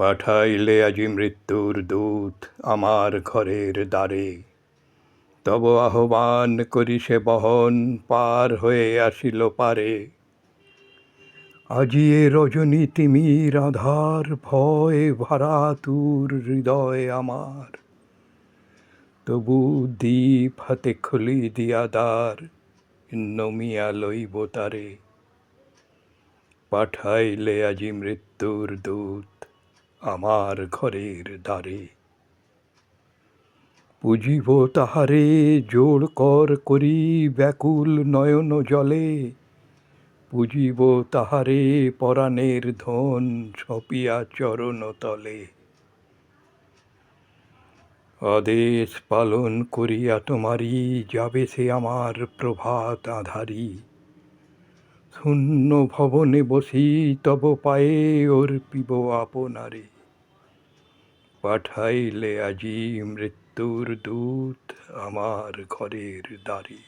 পাঠাইলে আজি মৃত্যুর দূত আমার ঘরের দ্বারে, তব আহ্বান করি সে বহন পার হয়ে আসিল পারে। আজি এ রজনী তিমির আধার, ভয় ভরা তুর হৃদয় আমার, তবু দীপ হাতে খুলি দিয়া দ্বার, নমিয়া লইব তারে। পাঠাইলে আজি মৃত্যুর দূত আমার ঘরের দ্বারে, পুজিব তাহারে জোড় কর করি ব্যাকুল নয়ন জলে, পুজিব তাহারে পরাণের ধন সপিয়া চরণ তলে। আদেশ পালন করিয়া তোমারি যাবে সে আমার প্রভাত আঁধারি, শূন্য ভবনে বসি তব পায়ে অর্পিব আপনারে। পাঠাইলে আজি মৃত্যুর দূত আমার ঘরের দ্বারে।